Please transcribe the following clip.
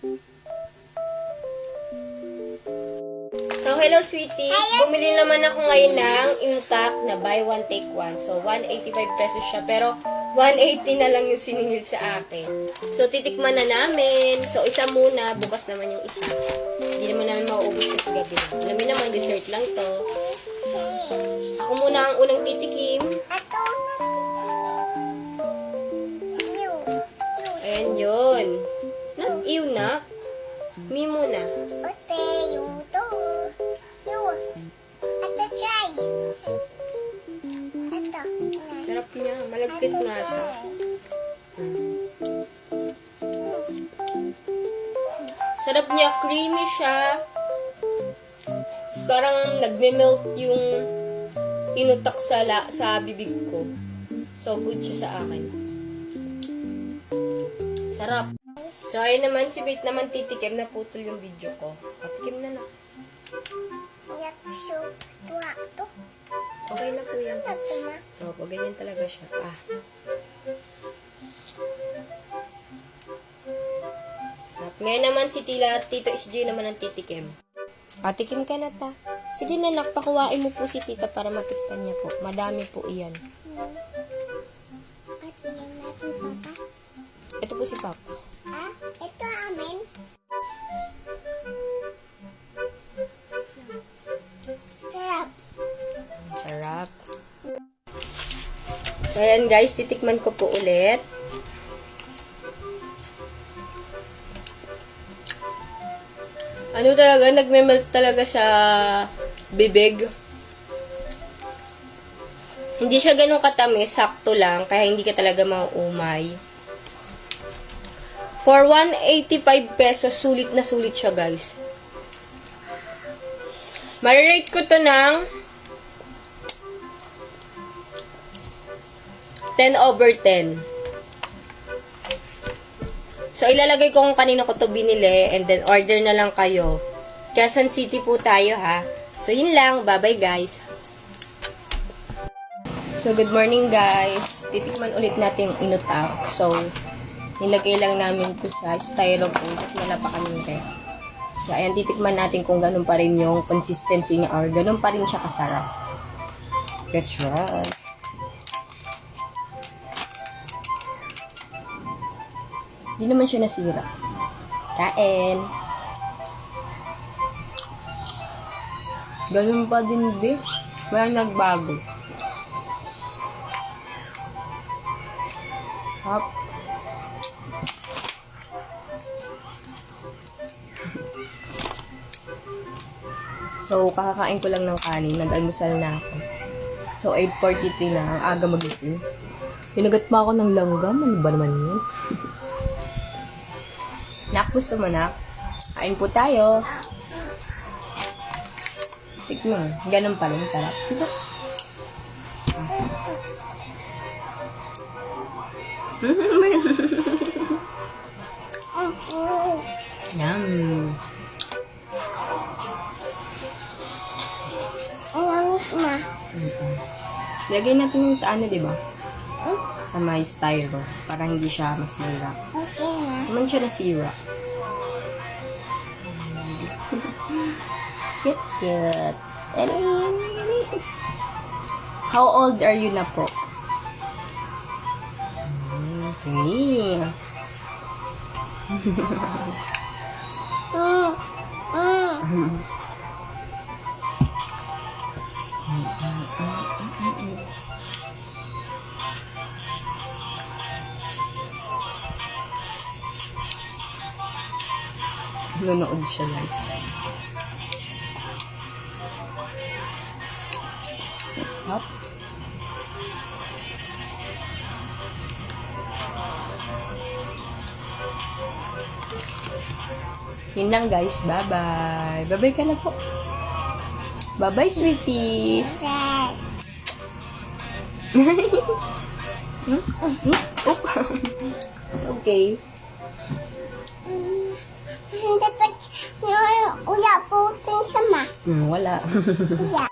So, hello sweeties. Bumili naman ako ngayon ng Inutak na buy one take one. So, 185 pesos siya. Pero, 180 na lang yung siningil sa akin. So, titikman na namin. So, isa muna. Bukas naman yung isa. Hindi naman namin mauubos kasi gabi na. Alam mo naman, dessert lang to. Ako muna ang unang titikim. Ayan yun. Ew na. Mi muna. Sarap niya. Malagkit nga siya. Sarap niya. Creamy siya. Tapos parang nagme-melt yung inutak sa bibig ko. So, good siya sa akin. Sarap. So, ayun naman, si Bait naman titikim na putol yung video ko. Patikim na na. Okay na po yan. Opo, ganyan talaga siya. Ngayon naman si Tito SJ naman ang titikim. Tikim ka na ta. Sige na, pakuhain mo po si Tita para matikpan niya po. Madami po iyan. Ito po si Papa. Ito amin. Sarap. Sarap. So, ayan guys, titikman ko po ulit. Ano talaga, nagme-melt talaga sa bibig. Hindi siya ganun katamis, sakto lang, kaya hindi ka talaga mauumay. For 185 pesos, sulit na sulit siya guys. Marirate ko to ng 10/10. So, ilalagay ko kung kanino ko to binili and then order na lang kayo. Quezon City po tayo ha. So, yun lang. Bye-bye guys. So, good morning guys. Titikman ulit natin yung inutak. So, nilagay lang namin to sa styrofoam kasi wala pa kami ref. So, ayan, titikman natin kung ganun pa rin yung consistency niya or ganun pa rin siya kasarap. Let's try. Hindi naman siya nasira. Kain. Ganun pa din, be. Walang nagbago. Hop. So, kakakain ko lang ng kanin. Nag-almusal na ako. So, 8:43 na. Ang aga magising. Pinagat pa ako ng langgam. Ano ba naman yun? Nak, gusto mo, Nak? Kain po tayo. Tikman. Ganun pa rin. Sarap. Dito. Yum. Lagay natin yun sa ano, diba? Sa may styro. Para hindi siya masira. Okay na. Naman siya nasira. Cute. How old are you na po? 3. Nanonood siya guys. Hop. Yun lang guys. Bye-bye. Bye-bye ka na po. Bye-bye sweeties. It's okay. Dapat wala po sama. Wala. Wala.